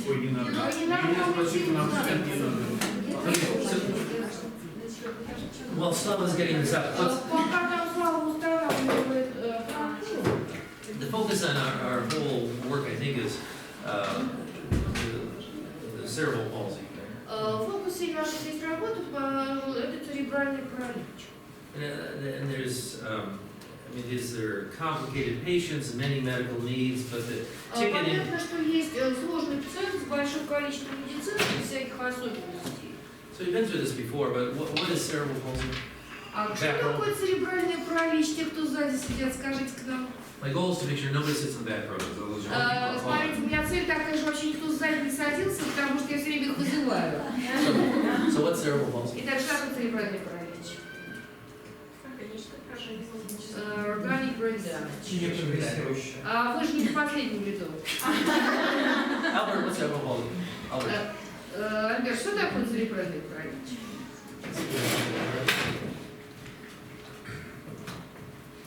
Ой, не надо. Меня спросите, нам сказать не надо. Well, Slava is getting this up. The focus on our whole work, I think, is the cerebral palsy. В фокусе нашей здесь работы это церебральный паралич. And there's, I mean, there are complicated patients and many medical needs, but the ticketing. Понятно, что есть сложный пациент с большим количеством медицинских всяких особенностей. So we've been through this before, but what is cerebral palsy? А что такое церебральный паралич? Те, кто сзади сидят, скажите к нам. My goal is to make sure nobody sits in the back row. Смотрите, у меня цель такая же, вообще никто сзади не садился, потому что я все время их вызываю. So what's cerebral palsy? Итак, что такое церебральный паралич? Organic brain damage. А вы же не в последнем ряду. Albert, what's cerebral palsy? Albert. Альберт, что такое церебральный паралич?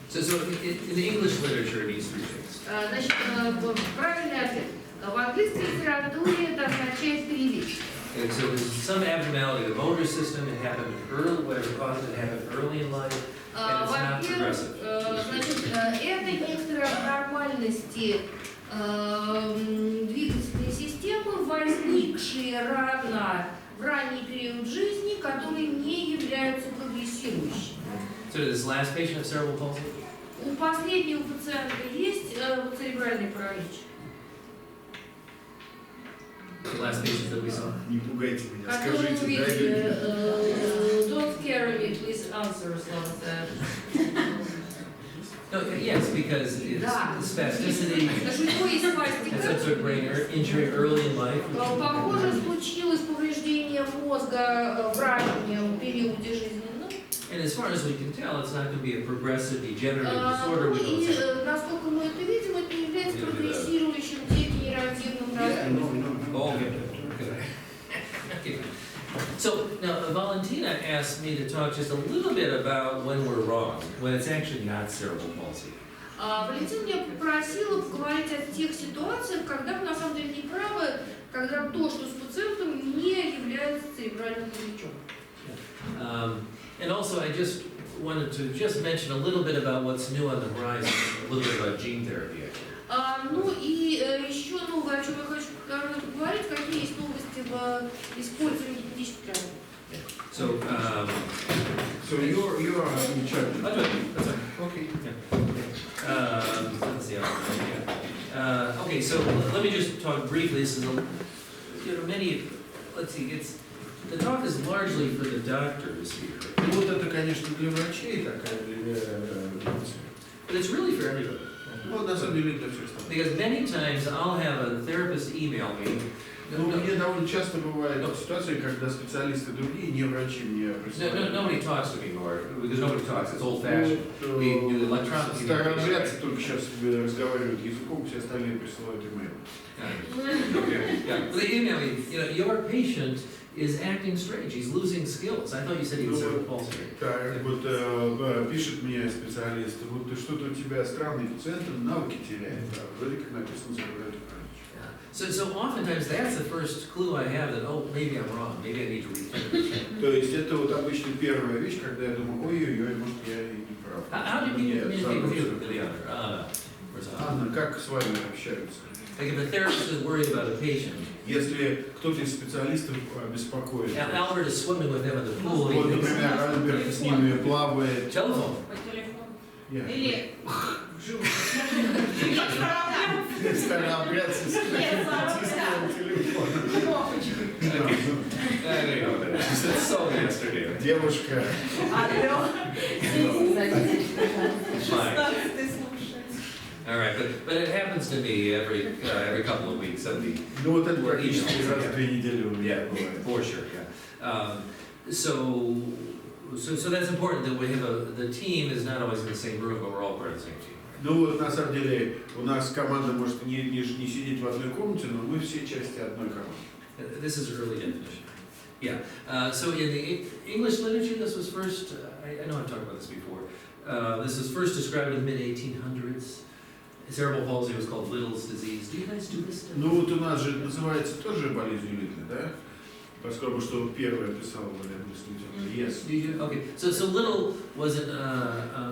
So in the English literature, it means three things. Значит, правильный ответ. В английской литературе это означает три вещи. And so there's some abnormality of the motor system. It happened early, whatever caused it happened early in life, and it's not progressive. Значит, это некоторые абнормальности двигательной системы, возникшие рано, в ранний период жизни, которые не являются прогрессирующими. So does this last patient have cerebral palsy? У последнего пациента есть церебральный паралич? The last patient that we saw? Не пугайте меня, Который скажите, увидели, да, don't scare me, please answer, Slava. No, yes, because it's spasticity, and some sort of brain injury early in life. Похоже, случилось повреждение мозга в раннем периоде жизни. And as far as we can tell, it's not going to be a progressive degenerative disorder. We don't say. Насколько мы это видим, это не является прогрессирующим дегенеративным расстройством. Okay. So now Valentina asked me to talk just a little bit about when we're wrong, when it's actually not cerebral palsy. Валентина меня попросила поговорить о тех ситуациях, когда мы на самом деле не правы, когда то, что с пациентом, не является церебральным параличом. And also, I just wanted to just mention a little bit about what's new on the horizon, a little bit about gene therapy, actually. Ну и еще новое, о чем я хочу поговорить, какие есть новости в использовании генетических терапий. So you are in charge. That's right. Okay. Let's see. Okay, so let me just talk briefly. This is many. Let's see. The talk is largely for the doctors here. Ну вот это, конечно, для врачей такая, But it's really for everybody. ну, на самом деле для всех стран. Because many times I'll have a therapist email me. Ну, мне довольно часто бывают ситуации, когда специалисты другие, не врачи, мне присылают. Nobody talks to me anymore because nobody talks. It's old-fashioned. We do electronic Старообрядцы только сейчас разговаривают языком, все остальные присылают имейл. Yeah. They email me. Your patient is acting strange. He's losing skills. I thought you said he was cerebral palsy. Так, вот пишет мне специалист, вот что-то у тебя странный пациент, навыки теряет, вроде как написано церебральный паралич. So oftentimes that's the first clue I have that, oh, maybe I'm wrong. Maybe I need to rethink. То есть это вот обычно первая вещь, когда я думаю, ой-ой-ой, может я и не прав. How do you communicate with you, Liliana? Анна, как с вами общаются? Like if a therapist is worried about a patient, Если кто-то из специалистов беспокоит, Albert is swimming with them in the pool. вот, например, Альберт с ними плавает. Telephone. По телефону. Yeah. Или Старообрядцы с телефоном. It's so yesterday. Девушка. Fine. All right, but it happens to me every couple of weeks. Ну вот это практически раз в 2 недели у меня бывает. For sure, yeah. So that's important that we have the team is not always in the same room, but we're all part of the same team. Ну вот на самом деле у нас команда может не сидеть в одной комнате, но мы все части одной команды. This is early definition. Yeah. So in the English literature, this was first. I know I've talked about this before. This was first described in the mid-1800s. cerebral palsy was called Little's disease. Do you guys do this stuff? Ну вот у нас же это называется тоже болезнью Литтля, да? Поскольку что первое писал Валерий Мыслитель. Yes. Okay, so Little was an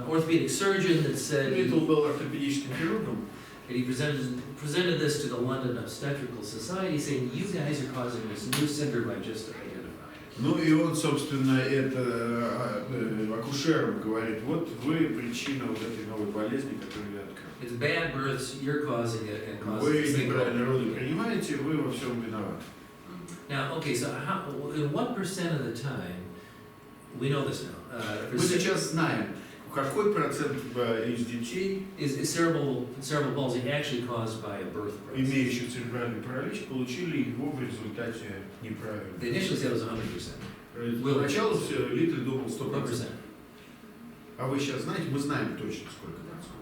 orthopedic surgeon that said Литтл был ортопедическим хирургом. and he presented this to the London Obstetrical Society, saying, "You guys are causing this new syndrome I just identified." Ну и он, собственно, это акушерам говорит, вот вы причина вот этой новой болезни, которую я открыл. It's bad births, you're causing it, and causing Вы this thing. неправильно роды принимаете, вы во всем виноваты. Now, okay, so in what percent of the time, we know this now, Мы сейчас знаем, какой процент из детей, is cerebral palsy actually caused by a birth process? имеющих церебральный паралич, получили его в результате неправильно. They initially said it was 100%. Поначалу Литтл думал 100%. 100%. А вы сейчас знаете, мы знаем точно сколько процентов.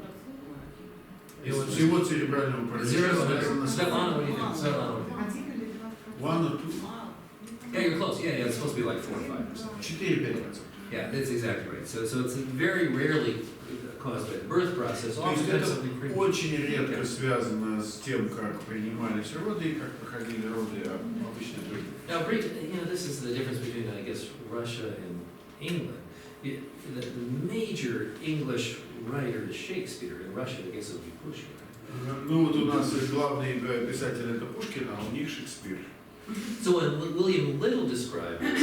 It Из was всего церебрального паралича 0 to связано 100. с Svetlana, what do you think? Svetlana, what do you think? 1 or 2, Yeah, you're close. Yeah, it's supposed to be like 4 or 5%. 4-5%. Yeah, that's exactly right. So it's very rarely caused by the birth process. То есть Oftentimes это something pre- очень редко связано с тем, как принимались роды и как проходили роды, а обычно только. Now, this is the difference between, I guess, Russia and England. The major English writer is Shakespeare. In Russia, I guess it would be Pushkin. Ну вот у нас главный писатель это Пушкин, а у них Шекспир. So when William Little described it,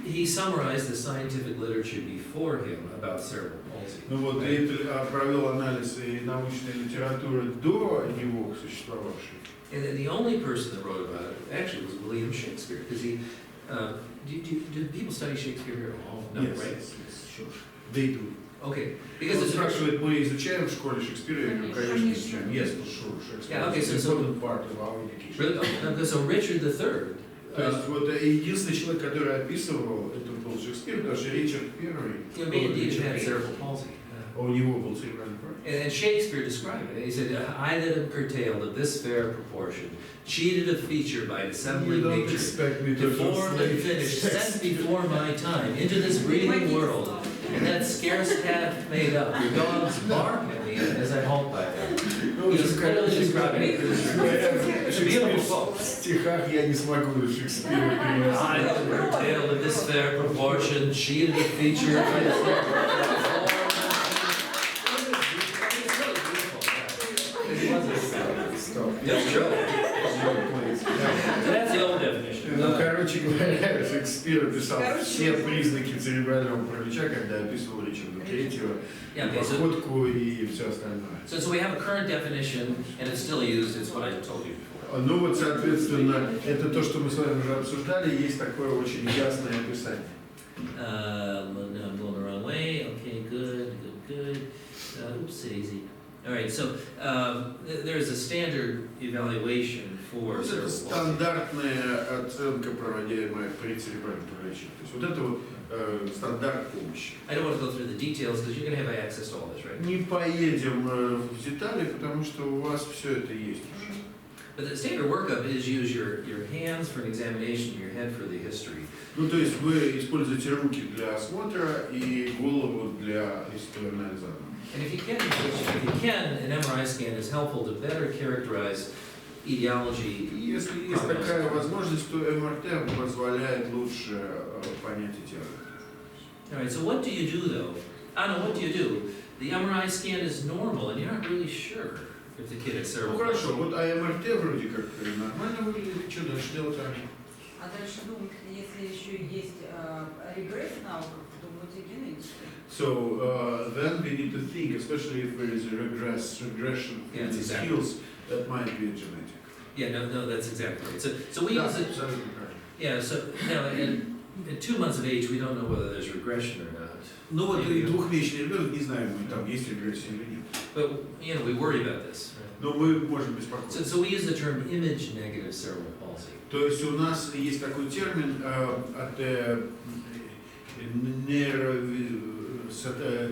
he summarized the scientific literature before him about cerebral palsy. Ну вот Литтл провел анализ и научной литературы до него существовавшей. And then the only person that wrote about it actually was William Shakespeare, because he. Do people study Shakespeare here at all? No, Yes, right? yes, sure. They do. Okay, because Он it's спрашивает, мы изучаем в школе Шекспира? Я говорю, конечно, изучаем. Yes, for sure, Shakespeare. Yeah, okay, so- It's an important part of our education. really okay, so Richard III. То есть вот единственный человек, который описывал, это был Шекспир, даже Ричард Первый. You know, me and Dean had cerebral palsy. У него был церебральный паралич. And Shakespeare described it. He said, "I that am curtailed of this fair proportion, cheated of feature by You dissembling don't nature, expect me to deformed and finished, sent before my time into this breathing world, and that scarce half made up. Your dogs bark at me as I halt by them." Ну, He was clearly describing it. It's a beautiful В quote. стихах я не смогу Шекспира I перевести. that am curtailed of this fair proportion, cheated of feature by That's true. That's the old definition. Ну, короче говоря, Шекспир описал все признаки церебрального паралича, когда описывал Ричарда Третьего, Yeah, okay, so, походку и все остальное. so we have a current definition, and it's still used. It's what I told you before. Ну вот, соответственно, это то, что мы с вами уже обсуждали, есть такое очень ясное описание. No, I'm going the wrong way. Okay, good. Oops, daisy. All right, so there's a standard evaluation for Вот это cerebral palsy. стандартная оценка, проводимая при церебральном параличе. То есть вот это вот стандарт помощи. I don't want to go through the details because you're going to have access to all this, right? Не поедем в детали, потому что у вас все это есть уже. But the standard workup is use your hands for an examination, your head for the history. Ну, то есть вы используете руки для осмотра и голову для истории анализа. And if you can, an MRI scan is helpful to better characterize etiology. И если есть такая возможность, то МРТ позволяет лучше понять эти органы. All right, so what do you do though? Anna, what do you do? The MRI scan is normal and you're not really sure if the kid has Ну cerebral хорошо, palsy. вот МРТ вроде как нормально выглядит, что дальше делать? А дальше думать, если еще есть регресс в науках, думать о генетике. So then we need to think, especially if there is a regression Yeah, in that's the exactly. skills, that might be genetic. Yeah, no, that's exactly right. So we Да, use it. абсолютно правильно. Yeah, so now at 2 months of age, we don't know whether there's regression or not. Ну вот и двухмесячный ребенок, не знаем, там есть регрессия или нет. But we worry about this. Right? Но мы можем беспокоиться. So we use the term image negative cerebral palsy. То есть у нас есть такой термин от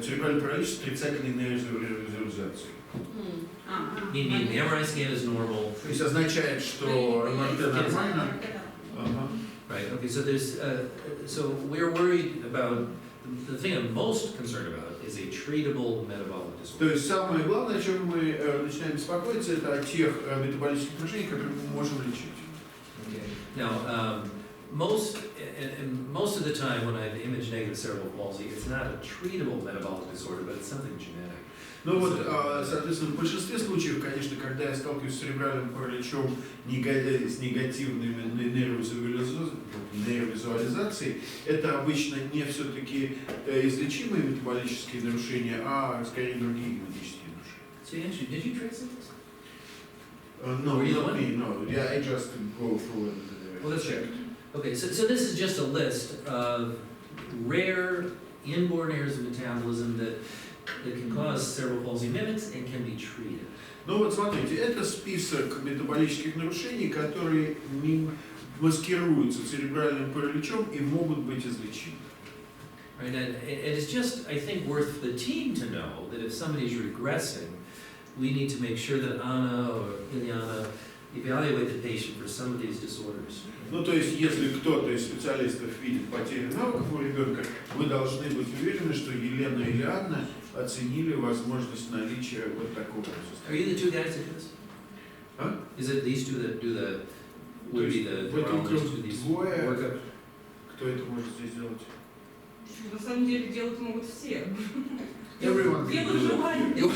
церебральный паралич с отрицательной нейровизуализацией. Meaning the MRI scan is normal. То есть означает, что МРТ нормально. Ага. Right. Okay. So there's so we're worried about the thing I'm most concerned about is a treatable metabolic То disorder. есть самое главное, о чем мы начинаем беспокоиться, это о тех метаболических нарушениях, которые мы можем лечить. Okay. Now, most of the time when I have image-negative cerebral palsy, it's not a treatable metabolic disorder, but it's something genetic. Ну вот, соответственно, в большинстве случаев, конечно, когда я сталкиваюсь с церебральным параличом с негативной нейровизуализацией, это обычно не все-таки излечимые метаболические нарушения, а скорее другие генетические нарушения. So actually, did you trace this? No, Were you the not one? me, no. Yeah, I just go through and Well, that's check. Okay, so this is just a list of rare inborn errors of metabolism that can cause cerebral palsy mimics and can be treated. Ну вот смотрите, это список метаболических нарушений, которые маскируются церебральным параличом и могут быть излечимы. Right, and it's just, I think, worth the team to know that if somebody's regressing, we need to make sure that Anna or Ilyana evaluate the patient for some of these disorders. Ну, то есть, если кто-то из специалистов видит потерю навыков у ребенка, вы должны быть уверены, что Елена или Анна оценили возможность наличия вот такого Are you состояния. the two guys that do this? Huh? Is it these two that do the, would be the В этом neurologists do these двое. workup? Кто это может здесь делать? На самом деле делать могут все. Everyone can Делают do желание. it,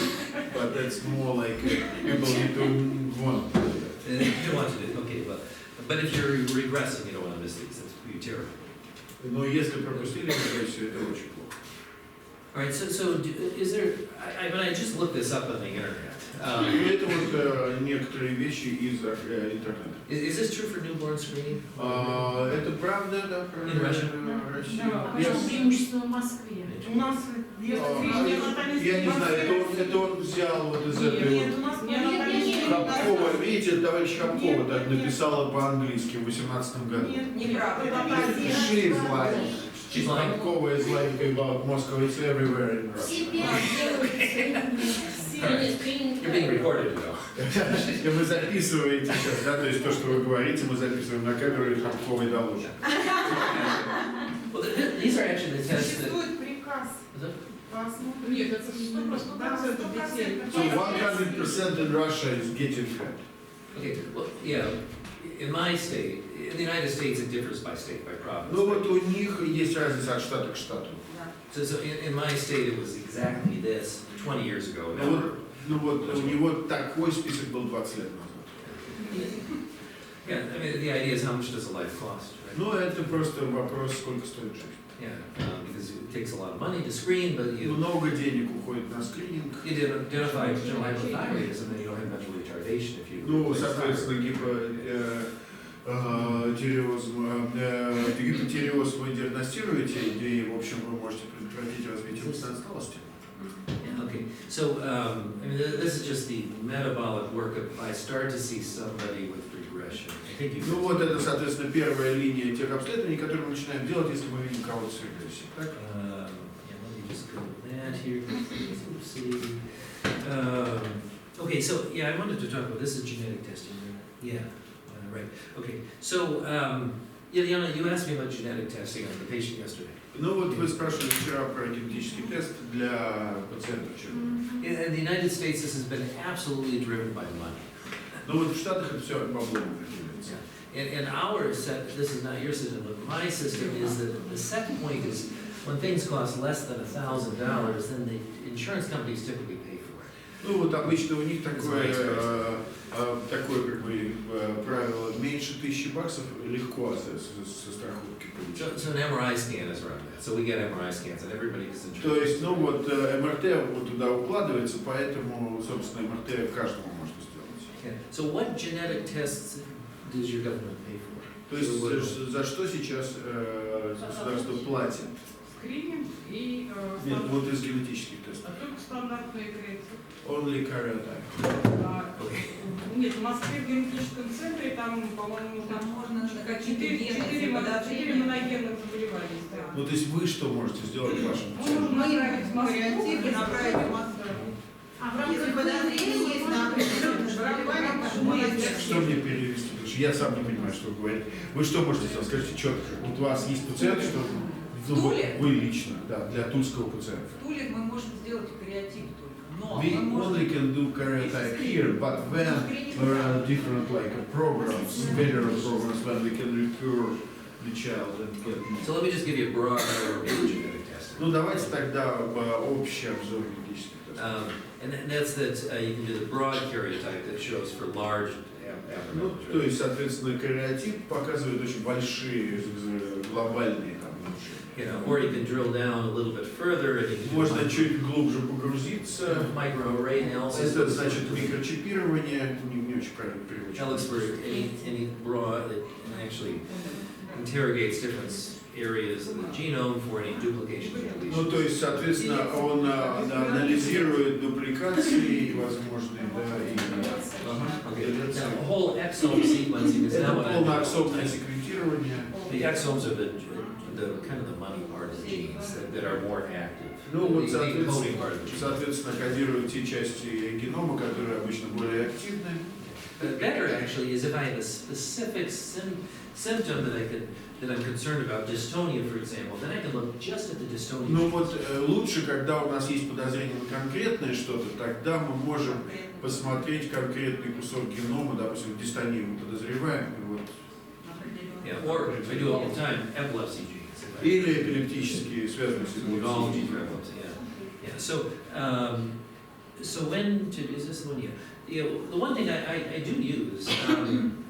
but that's more like people need to want. You don't want to do, okay, but if you're regressing, you don't want to miss these, that's pretty terrible. Но если пропустили регрессию, это очень плохо. All right, so is there, I just looked this up on the internet. И это вот некоторые вещи из интернета. Is this true for newborn screening? Это правда, да, правда. In Russia? Да. Почему преимущественно в Москве? У нас Я не знаю, это он взял вот из этой Нет, вот у нас Нет. Хапкова, видите, товарищ Хапкова так написала по-английски в 18 году. Нет, неправда. She is lying. She's lying. Хапкова is lying about Moscow, it's everywhere in Russia. Все делают скрининг. You're being recorded, though. И вы записываете сейчас, да, то есть то, что вы говорите, мы записываем на камеру и Хапковой доложим. Well, these are actually the tests that. Существует приказ Is it? по осмотру. Нет, это 100% детей. So 100% in Russia is getting fat. Okay, well, yeah, in my state, in the United States, it differs by state, by province. Ну вот у них есть разница от штата к штату. Да. So in my state, it was exactly this 20 years ago. Now, Ну вот у него такой список был 20 лет назад. yeah, I mean, the idea is how much does a life cost, right? Ну это просто вопрос, сколько стоит жизнь. Yeah, because it takes a lot of money to screen, but you Много денег уходит на скрининг. identify congenital hypothyroidism, and you don't have mental retardation if you. Ну, replace соответственно, гипотиреоз вы диагностируете, и, в общем, вы можете предотвратить развитие умственной отсталости. Yeah, okay. So, I mean, this is just the metabolic workup. If I start to see somebody with regression, I think you. Ну вот это, соответственно, первая линия тех обследований, которые мы начинаем делать, если мы видим кого-то с регрессией. Так? Yeah, let me just go to that here. Let's see. Okay, so yeah, I wanted to talk about this is genetic testing. Yeah, right. Okay, so Ilyana, you asked me about genetic testing on the patient yesterday. Ну вот вы спрашивали вчера про генетический тест для пациентов вчера. In the United States, this has been absolutely driven by money. Ну вот в Штатах это все баблом определяется. And our set, this is not your system, but my system is that the set point is when things cost less than $1,000, then the insurance companies typically pay for it. Ну вот обычно у них такое как бы правило, меньше $1000 легко со страховки получить. So an MRI scan is around that. So we get MRI scans and everybody gets insurance. То есть, ну вот МРТ вот туда укладывается, поэтому, собственно, МРТ каждому можно сделать. Yeah. So what genetic tests does your government pay for? То есть за что сейчас государство платит? Скрининг и Нет, вот из генетических тестов. только стандартные креты. Only karyotype. Нет, в Москве в генетическом центре там, по-моему, Там можно 4 моногенных заболевания. Да. Ну то есть вы что можете сделать в вашем Мы центре? можем направить в Москву Вариантивы направить в Москву. А в рамках Если подозрение есть на определенное заболевание, Что мне перевести? Потому что я сам не понимаю, что вы говорите. Вы что можете сделать? Скажите четко. Вот у вас есть пациент, что В Туле? Вы лично, да, для тульского пациента. В Туле мы можем сделать кариотип только. Но We мы можем... only can do karyotype here, but when there are different programs, federal programs, when we can recur the child and get more. So let me just give you a broad overview of genetic testing. Ну давайте тогда общий обзор генетических тестов. And that's that you can do the broad karyotype that shows for large Ну, abnormalities. то есть, соответственно, кариотип показывает очень большие глобальные там нарушения. You know, or you can drill down a little bit further and you can do Можно чуть глубже погрузиться. microarray analysis. Это значит микрочипирование, не очень правильно That looks for переводится. any broad, it actually interrogates different areas in the genome for any duplication and Ну, deletion. то есть, соответственно, он анализирует дупликации возможные, да, и Okay. Now, the whole exome sequencing is это now what I'm полноаксомное doing. секвентирование. The exomes are the kind of the money part of the genes that are more active. Ну, вот, The encoding part of the gene. соответственно, кодируют те части генома, которые обычно более активны. But better actually is if I have a specific symptom that I'm concerned about, dystonia, for example, then I can look just at the dystonia. Ну вот лучше, когда у нас есть подозрение на конкретное что-то, тогда мы можем посмотреть конкретный кусок генома, допустим, дистонию мы подозреваем, и вот. Yeah, or I do all the time epilepsy genes. Или эпилептические, связанные с Neurology эпилепсией. for epilepsy, yeah. Yeah, so when to, is this the one? Yeah. You know, the one thing I do use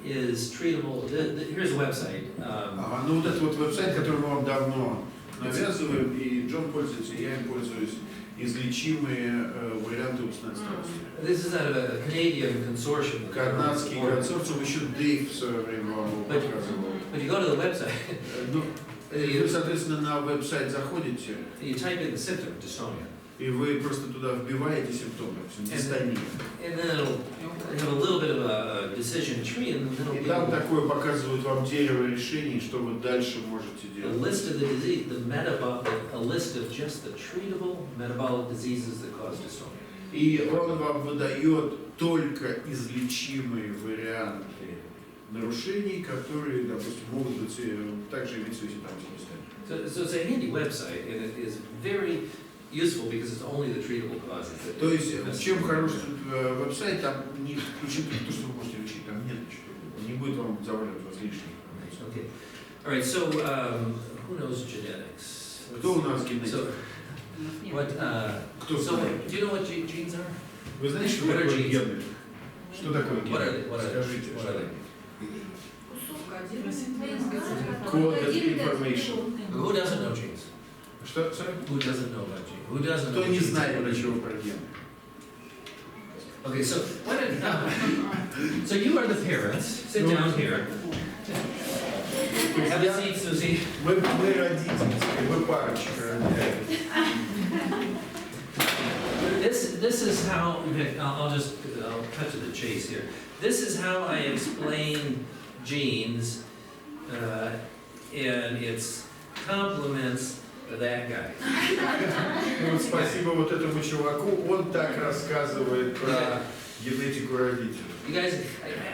is treatable. Here's a website. Ага, ну вот этот вот веб-сайт, который мы вам давно навязываем, и Джон пользуется, и я им пользуюсь, излечимые варианты умственной отсталости. This is out of a Canadian consortium. Канадский консорциум, еще Дэйв в свое время вам его показывал. But you go to the website, Ну, вы, соответственно, на веб-сайт заходите, you type in the symptom, dystonia, и вы просто туда вбиваете симптомы, допустим, дистония. and then it'll have a little bit of a decision tree, and then И it'll там be такое показывает вам дерево решений, что вы дальше можете a делать. list of the disease, a list of just the treatable metabolic diseases that cause dystonia. И он вам выдает только излечимые варианты нарушений, которые, допустим, могут быть также иметь связи там с So it's a handy website, and it is very useful because it's only the treatable causes. То есть, чем хорош веб-сайт, там не включит то, что вы можете лечить, там нет ничего. Не будет вам заваливать вас лишним. Okay. All right. So who knows genetics? Кто у нас генетик? So what? Кто So знает? do you know what genes are? Вы знаете, что What are такое genes? гены? Что такое What are they? гены? What are they? Скажите. What are they? Coded information. Who doesn't know genes? Что? Sorry? Who doesn't know about genes? Who doesn't know? Кто не genes? знает ничего про гены? Okay. So what? So you are the parents. Sit down here. Have a seat, Susie. Мы родители, мы парочка. This is how. I'll cut to the chase here. This is how I explain genes, and its complements that guy. Ну, вот спасибо вот этому чуваку, он так рассказывает про генетику родителей. You guys,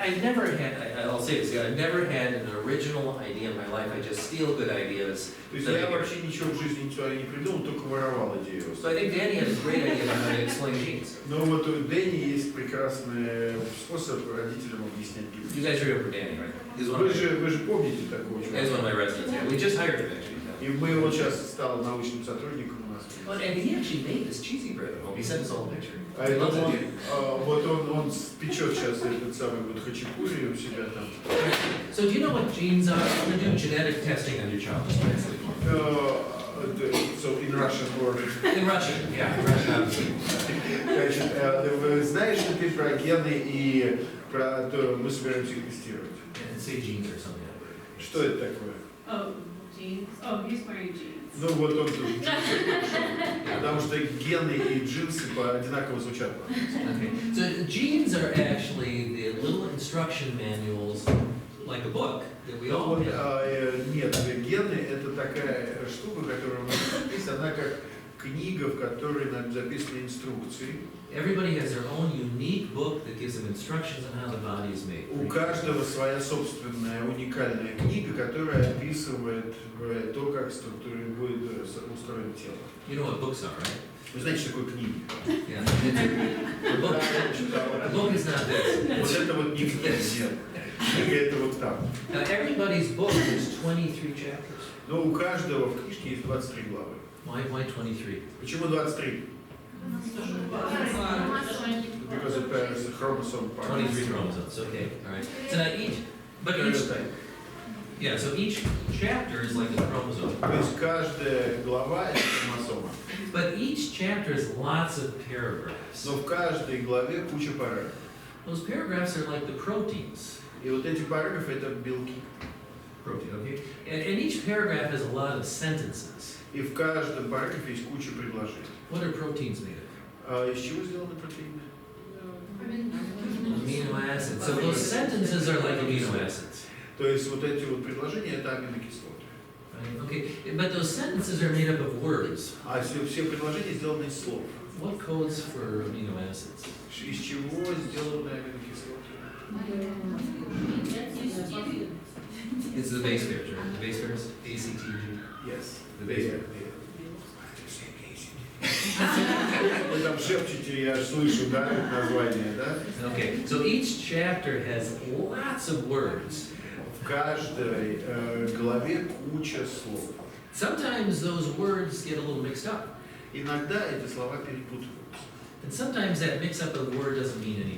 I never had. I'll say this. I never had an original idea in my life. I just steal good ideas. То есть я вообще ничего в жизни не придумал, только воровал идею. So I think Danny has a great idea about how to explain genes. Но вот у Дэнни есть прекрасный способ родителям объяснять гены. You guys remember Danny, right? He's one of Вы же помните такого he's чувака? one of my residents. Yeah, we just hired him actually. И мы его сейчас стал научным сотрудником у нас. Oh, and he actually made this cheesy bread at home. He sent us all a picture. А He это loves он, it. вот он печет сейчас этот самый вот хачапури у себя там. So do you know what genes are? I'm going to do genetic testing on your child. Just translate. So in Russian or... In Russian, yeah. In Russian. Значит, вы знаете теперь про гены и про то, мы собираемся их тестировать. Yeah, say genes or something. Что это такое? Oh, genes. Oh, he's wearing jeans. Ну вот он тут потому что гены и джинсы одинаково звучат. Okay. So genes are actually the little instruction manuals, like a book, that we all Вот, have. нет, гены это такая штука, которая у нас есть, она как книга, в которой нам записаны инструкции. Everybody has their own unique book that gives them instructions on how the body is made. У каждого своя собственная уникальная книга, которая описывает то, как будет устроено тело. You know what books are, right? Вы знаете, что такое книги? Yeah. The book is not this. Вот это вот не книга, нет. Книга это вот там. Now everybody's book is 23 chapters. Но у каждого в книжке есть 23 главы. Why 23? Почему 23? Because it pairs the chromosome part. 23 chromosomes, okay, all right. So now so each chapter is like a chromosome. То есть каждая глава это хромосома. But each chapter has lots of paragraphs. Но в каждой главе куча параграфов. Those paragraphs are like the proteins. И вот эти параграфы это белки. Protein, okay? And each paragraph has a lot of sentences. И в каждом параграфе есть куча предложений. What are proteins made of? А из чего сделаны протеины? Amino acids. So those sentences are like amino acids. То есть вот эти вот предложения это аминокислоты. Right? Okay, but those sentences are made up of words. А все предложения сделаны из слов. What codes for amino acids? Из чего сделаны аминокислоты? It's the base pairs, right? The base pairs, ACTG. Yes. The base pair. Вы там шепчете, я слышу, да, название, да? Okay, so each chapter has lots of words. В каждой главе куча слов. Sometimes those words get a little mixed up. Иногда эти слова перепутываются. And sometimes that mix-up of the word doesn't make any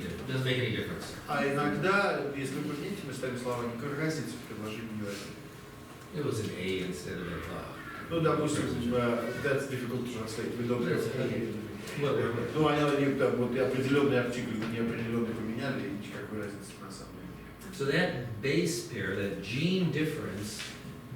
difference. А иногда, если вы поменяете местами слова, никакой разницы в предложении не возникнет. It was an A instead of a Ну, допустим, that's difficult to translate. We don't have What? Ну, они там вот определенный артикль, неопределенный поменяли, и никакой разницы на самом деле. So that base pair, that gene difference,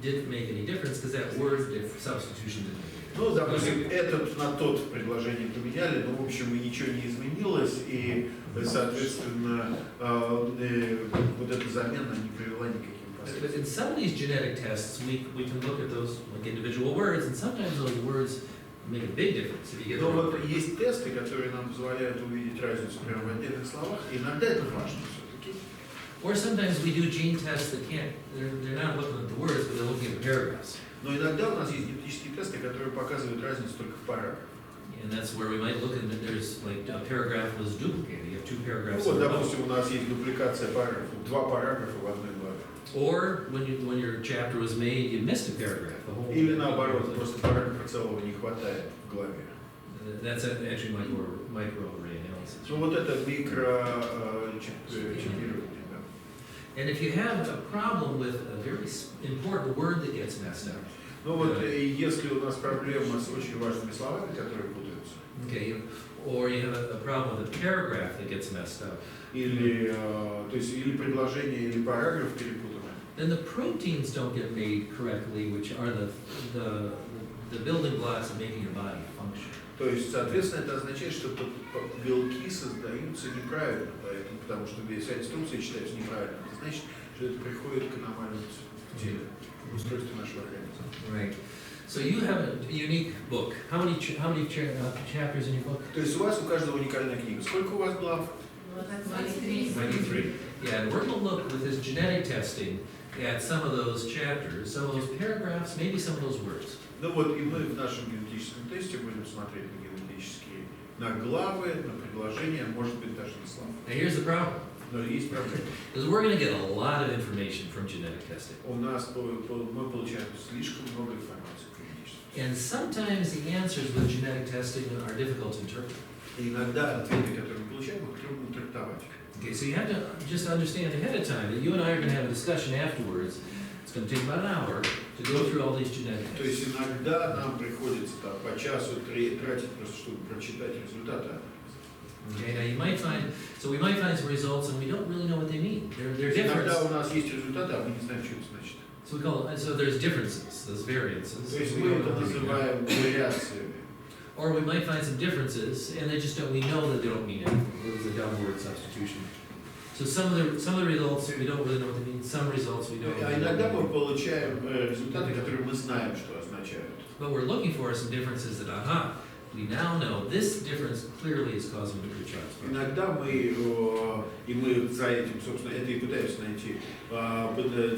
didn't make any difference because that word substitution didn't make any difference. Ну, допустим, этот на тот предложение поменяли, но, в общем, и ничего не изменилось, и, соответственно, вот эта замена не привела никаким But последствиям. in some of these genetic tests, we can look at those like individual words, and sometimes those words make a big difference if you get Но them wrong. вот есть тесты, которые нам позволяют увидеть разницу прямо в отдельных словах, и иногда это важно все-таки. Or sometimes we do gene tests that they're not looking at the words, but they're looking at paragraphs. Но иногда у нас есть генетические тесты, которые показывают разницу только в параграфах. And that's where we might look and there's like a paragraph was duplicated. You have two Ну paragraphs. вот, in a row. допустим, у нас есть дупликация параграфов, два параграфа в одной главе. Or when your chapter was made, you missed a paragraph. The whole Или наоборот, просто параграфа целого не хватает в главе. That's actually microarray analysis. Ну вот это микрочипирование, да. And if you have a problem with a very important word that gets messed up, Ну вот, если у нас проблема с очень важными словами, которые путаются, okay, or you have a problem with a paragraph that gets messed up, или, то есть, или предложение, или параграф перепутаны, then the proteins don't get made correctly, which are the building blocks of making your body function. то есть, соответственно, это означает, что белки создаются неправильно, поэтому, потому что вся инструкция читается неправильно. Это значит, что это приходит к аномальности в теле, в устройстве нашего организма. Right. So you have a unique book. How many chapters in your book? То есть у вас у каждого уникальная книга. Сколько у вас глав? 93. Yeah, and we're going to look with this genetic testing at some of those chapters, some of those paragraphs, maybe some of those words. Ну вот, и мы в нашем генетическом тесте будем смотреть на генетические, на главы, на предложения, может быть, даже на слова. Now here's the problem. Но есть проблема. Because we're going to get a lot of information from genetic testing. У нас мы получаем слишком много информации по генетическому. And sometimes the answers with genetic testing are difficult to interpret. И иногда ответы, которые мы получаем, их трудно трактовать. Okay, so you have to just understand ahead of time that you and I are going to have a discussion afterwards. It's going to take about an hour to go through all these genetic То tests. есть иногда нам приходится там, по часу тратить просто, чтобы прочитать результаты. Okay, now you might find, so we might find some results and we don't really know what they mean. They're different. Иногда у нас есть результаты, а мы не знаем, что это значит. So we call it, so there's differences, there's variances. То есть мы это называем вариациями. Or we might find some differences and they just don't, we know that they don't mean anything. It was a dumb word substitution. So some of the results we don't really know what they mean, some results we don't А really know иногда what they мы mean. получаем результаты, которые мы знаем, что означают. But we're looking for some differences that, we now know this difference clearly is causing the child's growth. Иногда мы за этим, собственно, это и пытаемся найти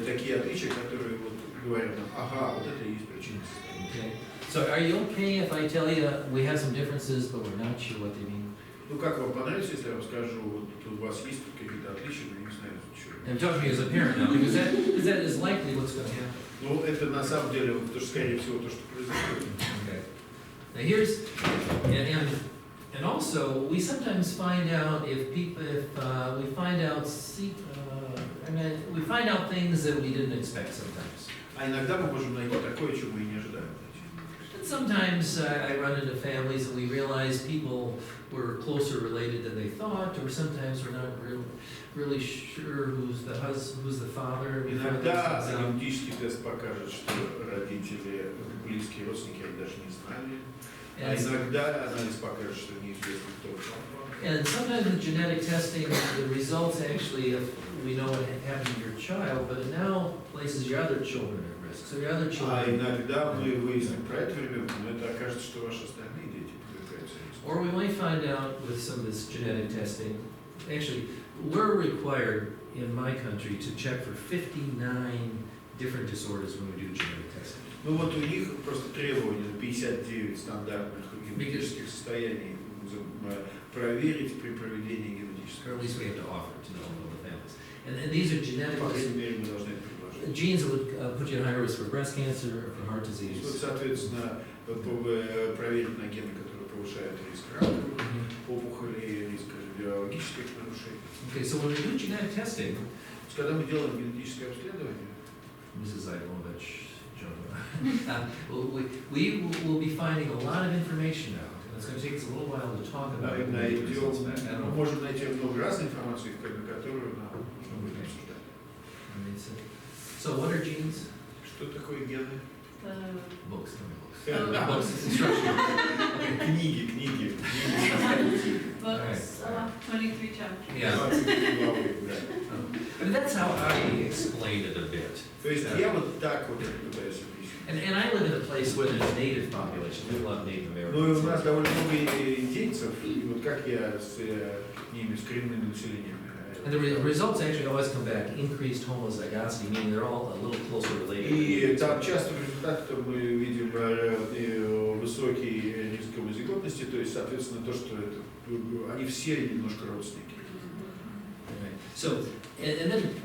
такие отличия, которые вот говорят нам, ага, вот это и есть причина состояния. Okay. So are you okay if I tell you we have some differences, but we're not sure what they mean? Ну как вам понравится, если я вам скажу, вот у вас есть какие-то отличия, но я не знаю, что. I'm talking to you as a parent now, because that is likely what's going to happen. Ну это на самом деле, вот, то, что, скорее всего, то, что произойдет. Okay. Now here's, and also we sometimes find out if people, we find out things that we didn't expect sometimes. А иногда мы можем найти такое, чего мы и не ожидаем. And sometimes I run into families and we realize people were closer related than they thought, or sometimes we're not really sure who's the father. Иногда генетический тест покажет, что родители близкие родственники, они даже не знали. А иногда анализ покажет, что неизвестно кто папа. And sometimes with genetic testing, the results actually, if we know what happened to your child, but it now places your other children at risk. So your other А children. иногда мы выясним про этого ребенка, но это окажется, что ваши остальные дети подвергаются риску. Or we might find out with some of this genetic testing, actually, we're required in my country to check for 59 different disorders when we do genetic testing. Ну вот у них просто требования 59 стандартных генетических состояний проверить при проведении генетического. Or at least we have to offer to know all the families. And these are genetic По крайней мере, мы должны это предложить. genes that would put you at higher risk for breast cancer or for heart disease. Вот, соответственно, проверить на гены, которые повышают риск раковых опухолей, риск радиологических нарушений. Okay, so when we do genetic testing, Когда мы делаем генетическое обследование, Mrs. Ivanovich, John, we will be finding a lot of information out. And it's going to take us a little while to talk about it. мы можем найти много разной информации, которую нам нужно будет обсуждать. So what are genes? Что такое гены? Books. Да. Books, instruction. Книги. Books, 23 chapters. Yeah. 23 главы, да. I mean, that's how I explain it a bit. То есть я вот так вот это пытаюсь объяснить. And I live in a place where there's native population. We have a lot of Native Americans. Ну и у нас довольно много индейцев, и вот как я с ними, с коренным населением. And the results actually always come back increased homozygosity, meaning they're all a little closer related. И там часто в результате мы видим высокий риск гомозиготности, то есть, соответственно, то, что они все немножко родственники. Right. So, and then,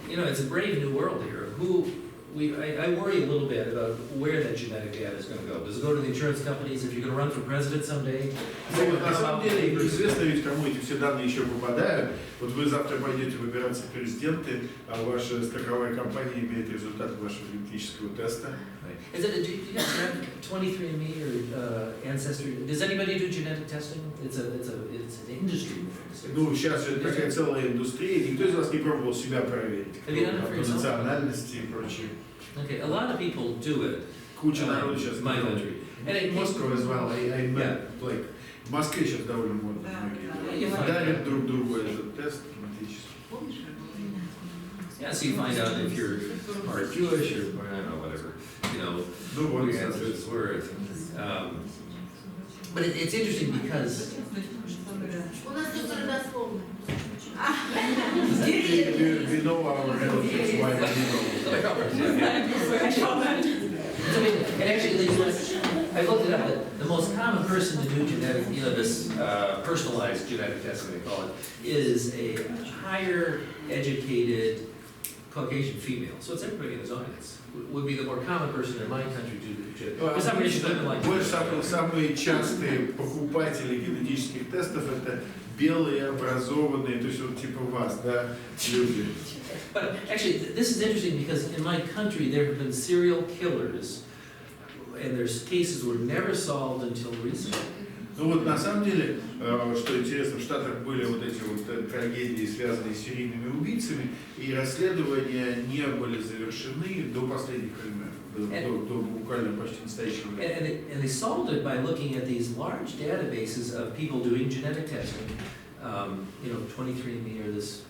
you know, it's a brave new world here. I worry a little bit about where that genetic data is going to go. Does it go to the insurance companies if you're going to run for president someday? Ну, на самом деле, неизвестно ведь, кому эти все данные еще попадают. Вот вы завтра пойдете выбираться в президенты, а ваша страховая компания имеет результаты вашего генетического теста. Right. Do you guys have 23andMe or Ancestry? Does anybody do genetic testing? It's an industry. Ну, сейчас же такая целая индустрия, никто из вас не пробовал себя проверить. Have you done it for По yourself? национальности и прочее. Okay, a lot of people do it. Куча народу сейчас. My country. And it Moscow as well. Yeah. Like, в Москве сейчас довольно модно Да, многие. да. Дарят друг другу этот тест генетический. Yeah, so you find out if you're part Jewish or I don't know, whatever. You know, Ну вот, the answers were. But it's interesting because У нас тут родословно. We know our relatives, why we and actually, I looked it up. The most common person to do genetic, you know, this personalized genetic testing, they call it, is a higher educated Caucasian female. So it's everybody in this audience. Would be the more common person in my country to do genetic. For some reason, women like Самые частые покупатели генетических тестов это белые, образованные, то есть вот типа вас, да, люди. But actually, this is interesting because in my country there have been serial killers, and there's cases were never solved until recently. Ну вот на самом деле, что интересно, в Штатах были вот эти вот трагедии, связанные с серийными убийцами, и расследования не были завершены до последних времен, до буквально почти настоящего времени. And they solved it by looking at these large databases of people doing genetic testing, you know, 23andMe or this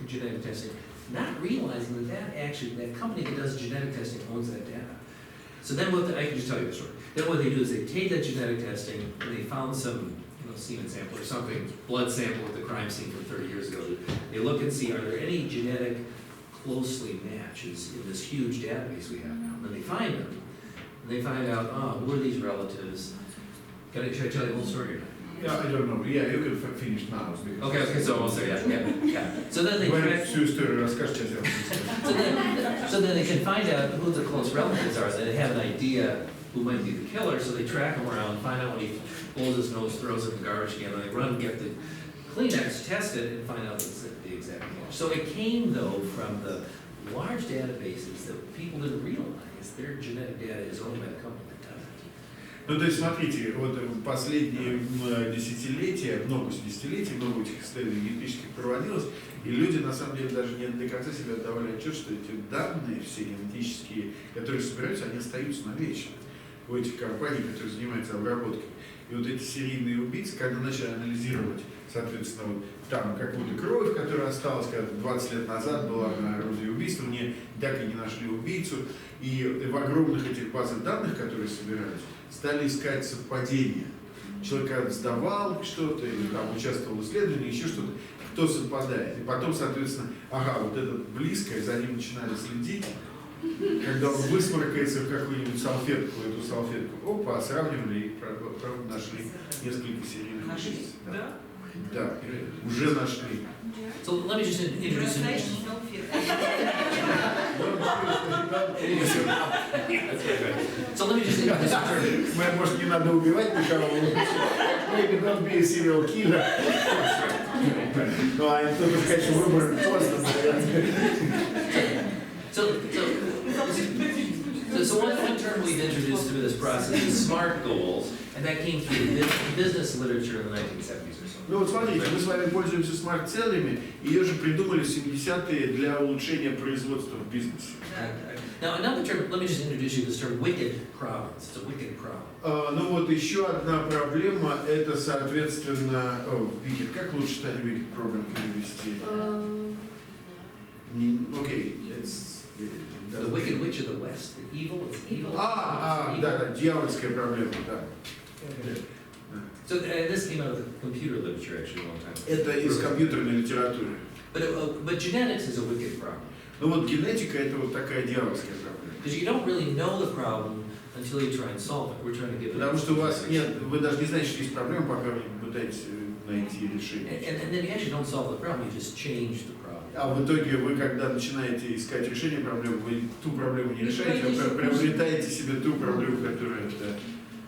genetic testing, not realizing that company that does genetic testing owns that data. So then I can just tell you the story. Then what they do is they take that genetic testing and they found some, semen sample or something, blood sample at the crime scene from 30 years ago. They look and see, are there any genetic closely matches in this huge database we have now? And then they find them. And they find out, who are these relatives? Should I tell you the whole story or not? Yeah, I don't know. Yeah, you can finish now. Okay, so I'll say yeah. So then they track, Всю историю расскажешь, so then they can find out who the close relatives are. They have an idea who might be the killer, so they track him around, find out when he blows his nose, throws it in the garbage can, and they run and get the Kleenex, test it, and find out the exact match. So it came, though, from the large databases that people didn't realize their genetic data is owned by a company that does it. Ну, то есть, смотрите, вот последние десятилетия, много этих исследований генетических проводилось, и люди, на самом деле, даже не до конца себе отдавали отчет, что эти данные, все генетические, которые собираются, они остаются навечно у этих компаний, которые занимаются обработкой. И вот эти серийные убийцы, когда начали анализировать, соответственно, вот там какую-то кровь, которая осталась, когда 20 лет назад была на орудии убийства, мне так и не нашли убийцу, и в огромных этих базах данных, которые собирались, стали искать совпадения. Человек сдавал что-то, или там участвовал в исследовании, еще что-то, кто совпадает. И потом, соответственно, вот этот близко, за ним начинали следить. Когда он высморкается в какую-нибудь салфетку, эту салфетку, опа, сравнивали и правда нашли несколько серийных убийц. Да? Да, уже нашли. So let me just introduce you. So let me just introduce you. Может, не надо убивать никого. Maybe don't be a serial killer. Ну, а кто-то сказать, что выбор поздно. So one term we've introduced through this process is SMART goals, and that came through business literature in the 1970s or so. Ну вот смотрите, мы с вами пользуемся смарт-целями, ее же придумали в 70-е для улучшения производства в бизнесе. Now another term, let me just introduce you to this term, wicked problems. It's a wicked problem. Ну вот еще одна проблема, это соответственно, wicked, как лучше Таня wicked problem перевести? Окей, The wicked witch of the west, the evil, it's evil. Да, дьявольская проблема, да. So this came out of the computer literature actually a long time ago. Это из компьютерной литературы. But genetics is a wicked problem. Ну вот генетика это вот такая дьявольская проблема. Because you don't really know the problem until you try and solve it. We're trying to give it. Потому что у вас нет, вы даже не знаете, что есть проблема, пока вы не пытаетесь найти решение. And then you actually don't solve the problem, you just change the problem. А в итоге вы, когда начинаете искать решение проблемы, вы ту проблему не решаете, а приобретаете себе ту проблему, которая...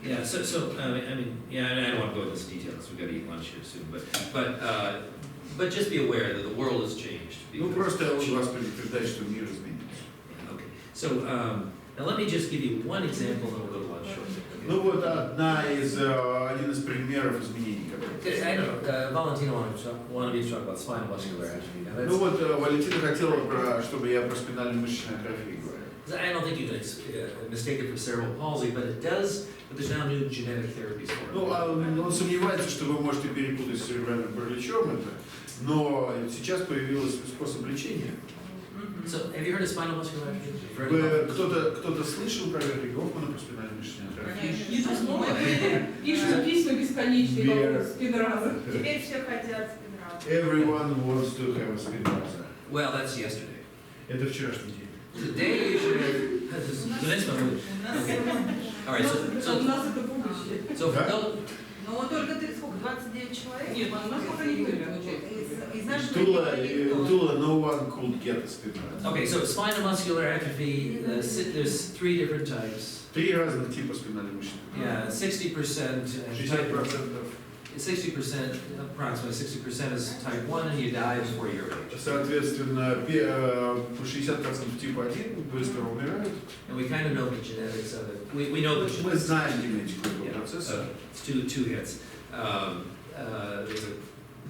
Yeah, so I mean, yeah, I don't want to go into this detail because we've got to eat lunch here soon, but just be aware that the world has changed. Ну просто вас предупреждать, что мир изменился. Okay, so now let me just give you one example and then we'll go to lunch shortly. Ну вот один из примеров изменений. I don't know, Valentina wanted me to talk about spinal muscular atrophy. Now Ну вот Валентина хотела, чтобы я про спинально-мышечную атрофию говорил. I don't think you can mistake it for cerebral palsy, but it does. But there's now new genetic therapies for it. Ну, он сомневается, что вы можете перепутать с церебральным параличом это, но сейчас появился способ лечения. So, have you heard of spinal muscular atrophy? Кто-то слышал про Гарри Гофмана, про спинально-мышечную атрофию? Не думаю. Пишут письма бесконечные по поводу спидраза. Теперь все хотят спидраза. Everyone wants to have a spinrazа. Well, that's yesterday. Это вчерашний день. Today you should have the next one. All right, У нас это будущее. so for those, Но только ты сколько, 29 человек? Нет, у нас пока не были. Из нашего Tula, no one could get a spinrazа. okay, so spinal muscular atrophy, there's 3 different types. 3 разных типа спинально-мышечной. Yeah, 60%. 60%, approximately 60% is type 1 and you die before your age. Соответственно, 60% типа 1 быстро умирают. And we kind of know the genetics of it. We know the Мы genetics. знаем генетику этого процесса. It's two hits.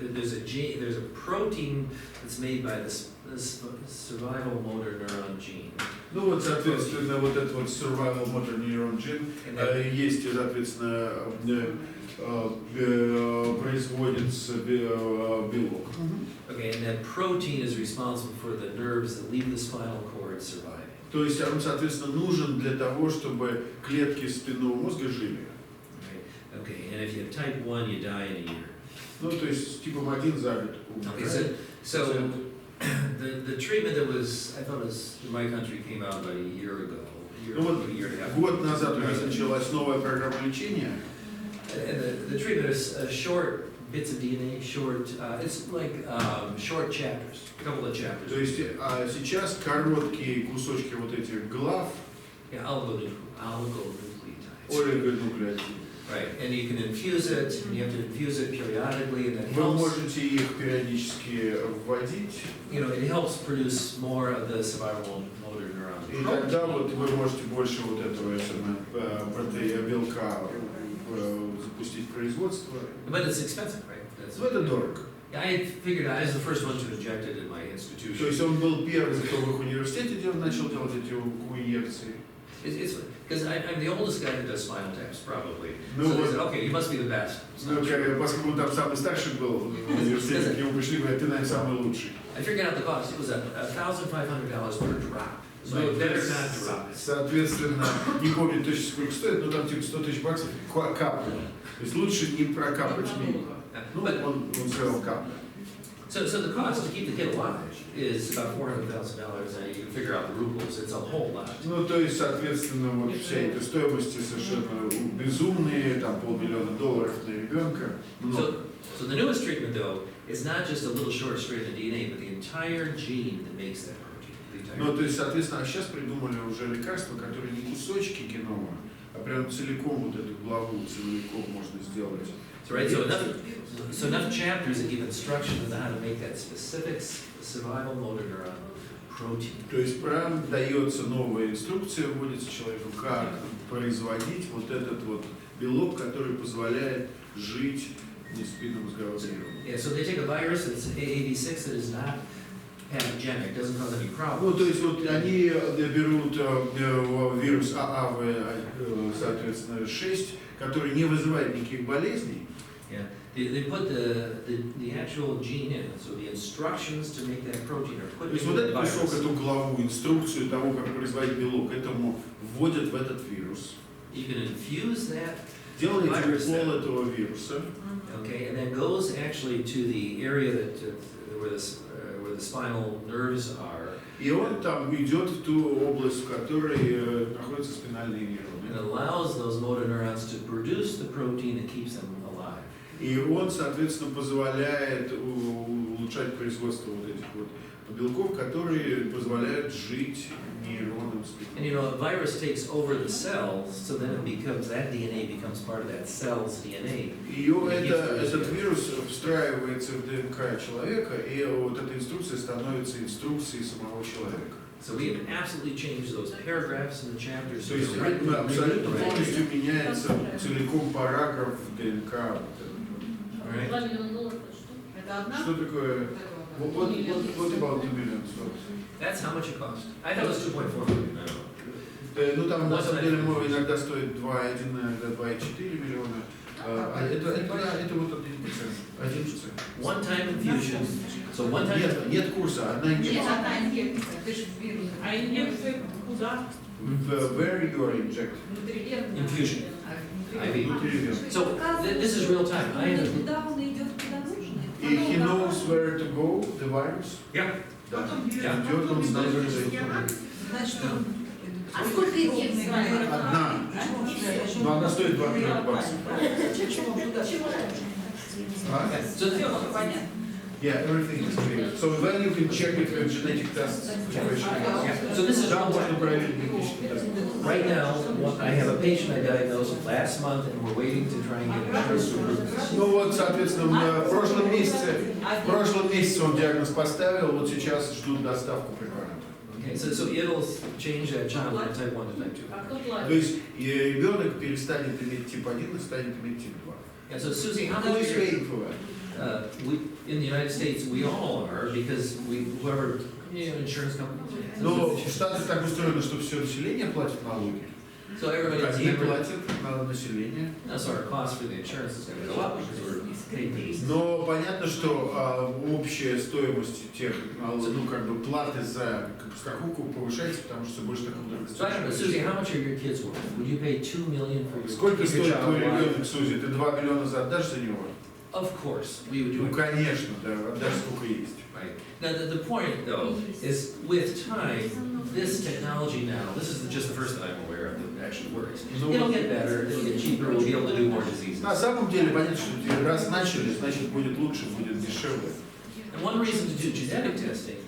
There's a gene, there's a protein that's made by this survival motor neuron gene. Ну вот, соответственно, вот этот вот survival motor neuron gene есть, соответственно, производится белок. Okay, and that protein is responsible for the nerves that leave the spinal cord surviving. То есть он, соответственно, нужен для того, чтобы клетки спинного мозга жили. Right? Okay, and if you have type 1, you die in a year. Ну, то есть с типом 1 за год Okay, умирает. so the treatment that was, I thought was, in my country came out about a year ago. Ну вот A year and a half. год назад у нас началась новая программа лечения. And the treatment is short bits of DNA, short, it's like short chapters, a couple of chapters. То есть сейчас короткие кусочки вот этих глав, Yeah, oligonucleotides. олигонуклеотиды. Right, and you can infuse it, and you have to infuse it periodically, and that Вы helps. можете их периодически вводить, You know, it helps produce more of the survival motor и neuron. тогда вот вы можете больше вот этого белка запустить в производство. But it's expensive, right? Но это дорого. I had figured I was the first one to inject it in my То institution. есть он был первым, кто в их университете начал делать эти инъекции. It's because I'm the oldest guy that does spinal taps, probably. No, So they but- said, okay, you must be the best. It's not true. Поскольку он там самый старший был в университете, к нему пришли и говорят, ты, наверное, самый лучший. I figured out the cost. It was $1,500 per drop. So I better not drop it. Соответственно, не помню точно сколько стоит, но там типа 100 тысяч баксов капля. То есть лучше не прокапать мимо. Ну, But он сказал капля. so the cost to keep the kid alive is about $400,000, and you can figure out the rubles. It's a whole lot. Ну, то есть, соответственно, вот все эти стоимости совершенно безумные, там $500,000 на ребенка. So the newest treatment, though, is not just a little short strand of DNA, but the entire gene that makes that protein. The entire Ну, то есть, соответственно, сейчас придумали уже лекарства, которые не кусочки генома, а прям целиком вот эту главу целиком можно сделать. So, right, so enough chapters that give instructions on how to make that specific survival motor neuron protein. То есть прям дается новая инструкция, вводится человеку, как производить вот этот вот белок, который позволяет жить спинномозговой нейроне. Yeah, so they take a virus that's AAV6 that is not pathogenic, doesn't cause any Ну, problems. то есть вот они берут вирус ААВ, соответственно, 6, который не вызывает никаких болезней. Yeah, they put the actual gene in, so the instructions to make that protein are put То есть in вот the этот кусок, virus. эту главу, инструкцию того, как производить белок, этому вводят в этот вирус. You can infuse that, Делаете Virus, укол да. этого вируса. okay, and then goes actually to the area that where the spinal nerves are, И он там идет в ту область, в которой находятся спинальные and нейроны. allows those motor neurons to produce the protein that keeps them alive. И он, соответственно, позволяет улучшать производство вот этих вот белков, которые позволяют жить нейронам спинного. And you know, a virus takes over the cells, so then it becomes, that DNA becomes part of that cell's DNA. И этот вирус встраивается в ДНК человека, и вот эта инструкция становится инструкцией самого человека. So we have absolutely changed those paragraphs in the chapters. То есть абсолютно полностью меняется целиком параграф ДНК. Right. $2 миллиона Это одна? Что такое? Вот about 2 million. That's how much it cost. I thought it was 2.4 million. Ну там на самом деле иногда стоит 2,1, иногда 2,4 миллиона. А это вот 1%. 1%. One-time infusion. So one-time. Нет курса, одна Нет, инъекция. одна инъекция. Ты же вирус. А инъекции куда? Where you are injected. Внутривенно. Infusion. IV. Внутривенно. So this is real time. I have. Куда он идет, куда нужно? И he knows where to go, the virus. Yeah. Да. Yeah. Идет он знает, где зайти. Значит, А сколько инъекций? Одна. Но она стоит 2 миллиона баксов. So все понятно. Yeah, everything is clear. So then you can check it with genetic tests. yeah. So this is Да, real можно time. проверить генетический тест. Right now, I have a patient I diagnosed last month, and we're waiting to try and get insurance to approve this. Ну вот, соответственно, в прошлом месяце он диагноз поставил, вот сейчас ждут доставку препарата. Okay, so it'll change that child from type 1 to type 2. А кто То платит? есть ребенок перестанет иметь тип 1 и станет иметь тип 2. Yeah, so Susie, how Who much is paying for that? in the United States, we all are, because whoever, insurance company. Но в Штатах так устроено, что все население платит налоги. So everybody has Они remember, платят на население. so our cost for the insurance is gonna go up because we're paying these. Но понятно, что общая стоимость тех, ну, как бы платы за страховку повышается, потому что все больше такого So I don't know, Susie, how much are your kids worth? Would you pay $2 million for your, Сколько your стоит child твой alive? ребенок, Сузи? Ты 2 миллиона отдашь за него? Of course, we would do Ну, it. конечно, да, отдашь сколько есть. Right. Now, the point, though, is with time, this technology now, this is just the first that I'm aware of that actually works. It'll get better, it'll get cheaper, we'll be able to do more diseases. На самом деле, понятно, что раз начали, значит будет лучше, будет дешевле. And one reason to do genetic testing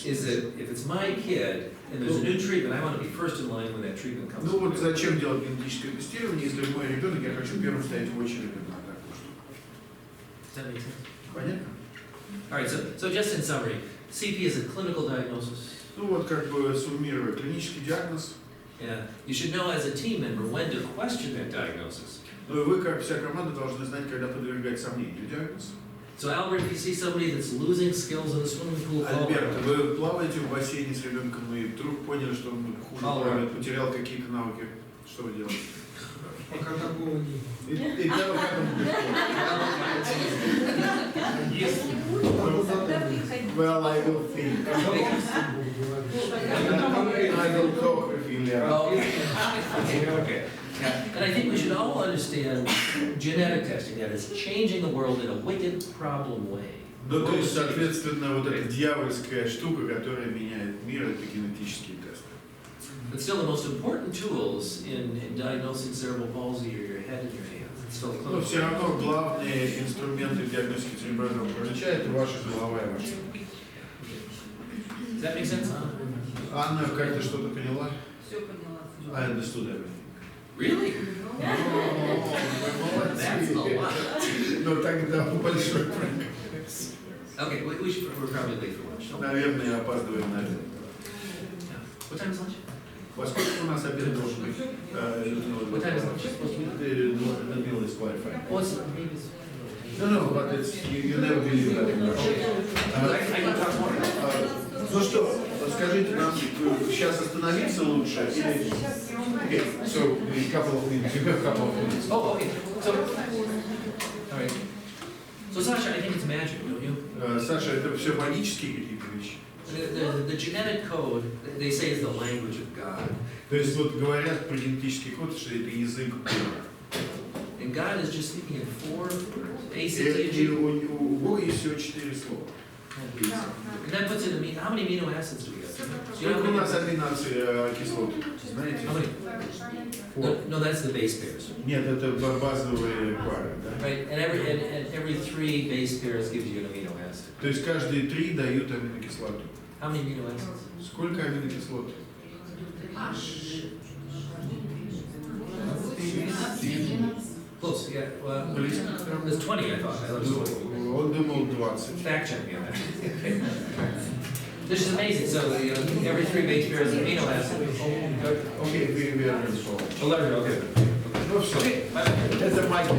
is that if it's my kid and there's a new treatment, I want to be first in line when that treatment comes. Ну вот зачем делать генетическое тестирование, если мой ребенок, я хочу первым стоять в очереди на такую штуку. Does that make sense? Понятно? All right, so just in summary, CP is a clinical diagnosis. Ну вот как бы суммируя, клинический диагноз. Yeah, you should know as a team member when to question that diagnosis. Ну и вы, как вся команда, должны знать, когда подвергать сомнению диагноз. So Albert, if you see somebody that's losing skills in the swimming pool, Альберт, вы плаваете в бассейне с ребенком и вдруг поняли, что он хуже плавает, потерял какие-то навыки. Что вы делаете? Пока такого нет. И первое, как он будет? Если Well, I will think. I will talk with Ilya. Okay. Yeah. And I think we should all understand genetic testing, that is changing the world in a wicked problem way. Ну, то есть, соответственно, вот эта дьявольская штука, которая меняет мир, это генетические тесты. But still, the most important tools in diagnosing cerebral palsy are your head and your hands. It's still Но все clinical. равно главные инструменты диагностики церебрального паралича это ваша голова и ваши руки. Does that make sense? Анна, как ты что-то поняла? Все поняла. I understood everything. Really? That's a lot. Ну тогда большой прогресс. Okay, we're probably late for lunch. Наверное, опаздываем на обед. Yeah. What time is lunch? Во сколько у нас обед должен быть? What time is lunch supposed to be? The meal is qualified. What's No, but it's, you never believe that. I can talk more. Ну что, скажите нам, сейчас остановиться лучше или... Okay, so a couple of minutes, you have a couple of minutes. Oh, okay. So, all right. So, Sasha, I think it's magic, don't you? Саша, это все магические какие-то вещи? The genetic code, they say, is the language of God. То есть вот говорят про генетический код, что это язык Бога. And God is just speaking in 4 words. A, C, И T, G. у Бога есть всего 4 слова. And that puts it in, how many amino acids do we have? Do you know Сколько how у many? нас аминаций кислот? Знаете? How many? No, that's the base pairs. Нет, это базовые пары, да? Right, and every 3 base pairs gives you an amino acid. То есть каждые 3 дают аминокислоту. How many amino acids? Сколько аминокислот? Close, yeah, well, Близко. there's 20, I thought. I thought it was 20. Он думал 20. Fact check me on that. This is amazing, so, you know, every 3 base pairs of amino acid. Окей, we are in 11, okay. Ну все, Okay, bye. это магия.